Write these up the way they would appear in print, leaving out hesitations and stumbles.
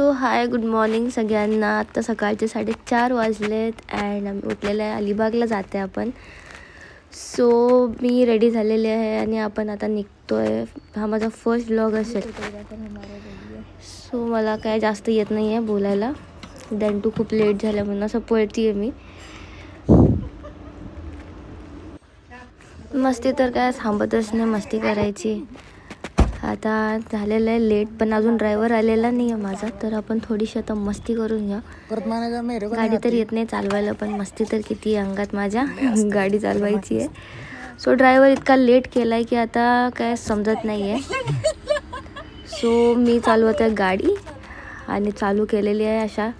So हाय, good morning सगळ्यांना. आत्ता सकाळचे 4:30 वाजलेत अँड आम्ही उठलेलं आहे. अलिबागला जाते आपण. सो मी रेडी झालेली आहे आणि आपण आता निघतो आहे. हा माझा फर्स्ट व्लॉग असेल. सो मला काय जास्त येत नाही आहे बोलायला. देन टू खूप लेट झालं म्हणून असं पळती आहे मी. मस्ती तर काय थांबतच नाही, मस्ती करायची. आता झालेलं आहे लेट, पण अजून ड्रायव्हर आलेला नाही आहे माझा, तर आपण थोडीशी आता मस्ती करून घ्या. गाडी तर येत नाही चालवायला, पण मस्ती तर किती अंगात माझ्या गाडी चालवायची आहे. सो ड्रायव्हर इतका लेट केला आहे की आता काय समजत नाही आहे. सो मी चालवत आहे गाडी आणि चालू केलेली आहे अशा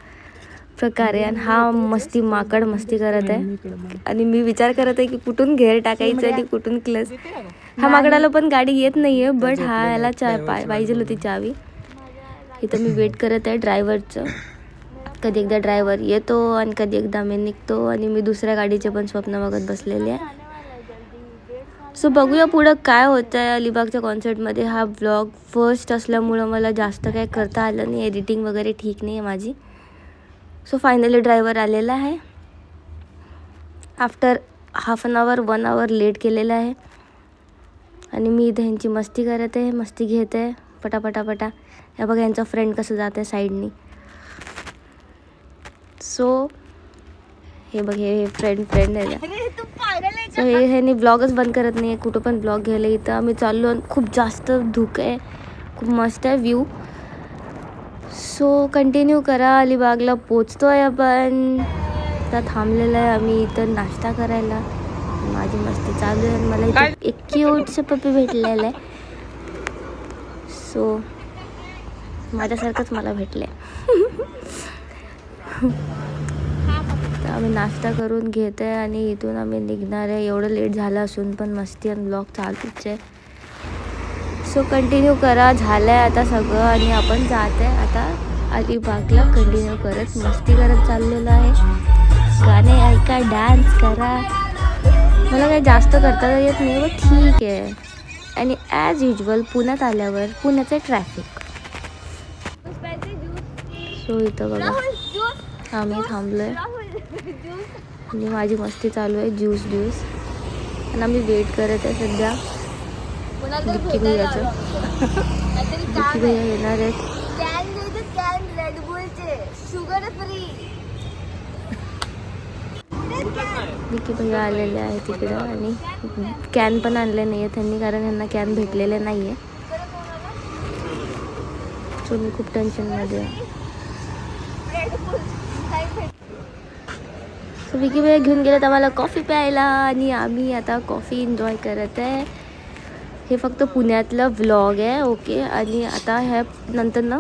प्रकारे. आणि हा मस्ती माकड मस्ती करत आहे आणि मी विचार करत आहे की कुठून घेर टाकायचं आणि कुठून क्लच. ह्या माकडाला पण गाडी येत नाही आहे, बट ह्याला पाहिजे होती चावी. इथं मी वेट करत आहे ड्रायव्हरचं. कधी एकदा ड्रायव्हर येतो आणि कधी एकदा मी निघतो आणि मी दुसऱ्या गाडीचे पण स्वप्न बघत बसलेले आहे. सो बघूया पुढं काय होतं आहे अलिबागच्या कॉन्सर्टमध्ये. हा व्लॉग फर्स्ट असल्यामुळं मला जास्त काय करता आलं नाही, एडिटिंग वगैरे ठीक नाही आहे माझी. सो फायनली ड्रायव्हर आलेला आहे. After half an hour 1 hour late केलेला आहे आणि मी इथे ह्यांची मस्ती करत आहे, मस्ती घेत आहे पटापटापटा. या बघा यांचा फ्रेंड कसं जात आहे साईडनी. सो हे बघ, हे फ्रेंड आहे. सो ह्यांनी ब्लॉगच बंद करत नाही आहे, कुठं पण ब्लॉग घ्यायला. इथं आम्ही चाललो, खूप जास्त धुकं आहे, खूप मस्त आहे व्ह्यू. सो कंटिन्यू करा. अलिबागला पोचतो आहे आपण. आता थांबलेलं आहे आम्ही इथं नाश्ता करायला. माझी मस्ती चालू आहे. मला इथं एक क्यूटचं पप्पी भेटलेलं आहे. सो माझ्यासारखंच मला भेटलं आहे. तर आम्ही नाश्ता करून घेत आहे आणि इथून आम्ही निघणार आहे. एवढं लेट झालं असून पण मस्ती आणि ब्लॉग चालूच आहे. सो कंटिन्यू करा. झालं आहे आता सगळं आणि आपण जात आहे आता अलिबागला. कंटिन्यू करत मस्ती करत चाललेलं आहे. गाणे ऐका, डान्स करा. मला काही जास्त करता तर येत नाही, पण ठीक आहे. आणि ॲज युजल पुण्यात आल्यावर पुण्याचं ट्रॅफिक. सो इथं बघा आम्ही थांबलो आहे आणि माझी मस्ती चालू आहे. ज्यूस आणि आम्ही वेट करत आहे सध्या विक्की भैयाचं. विक्की भैया येणार आहेत. विक्की भैया आलेले आहे तिकडं आणि कॅन पण आणले नाही आहे त्यांनी, कारण यांना कॅन भेटलेले नाही आहे. सो मी खूप टेन्शनमध्ये आहे. सो विक्की भैया घेऊन गेलेत आम्हाला कॉफी प्यायला आणि आम्ही आता कॉफी एन्जॉय करत आहे. हे फक्त पुण्यातलं व्लॉग आहे, ओके. आणि आता ह्या नंतर ना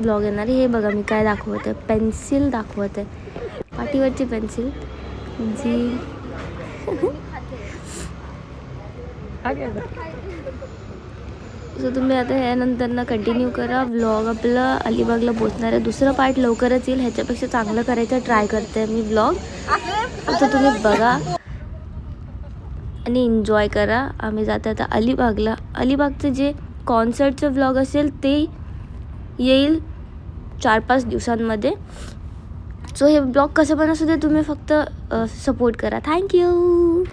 व्लॉग येणार. हे बघा मी काय दाखवत आहे, पेन्सिल दाखवत आहे, पाठीवरची पेन्सिल जी. सो तुम्ही आता ह्यानंतर ना कंटिन्यू करा. व्लॉग आपलं अलिबागला पोचणार आहे. दुसरं पार्ट लवकरच येईल. ह्याच्यापेक्षा चांगलं करायचं ट्राय करते मी व्लॉग. आता तुम्ही बघा आणि एन्जॉय करा. आम्ही जातो आता अलिबागला. अलिबागचं जे कॉन्सर्टचं व्लॉग असेल ते येईल 4-5 दिवसांमध्ये. सो हे ब्लॉग कसं पण असू दे, तुम्ही फक्त सपोर्ट करा. थँक्यू.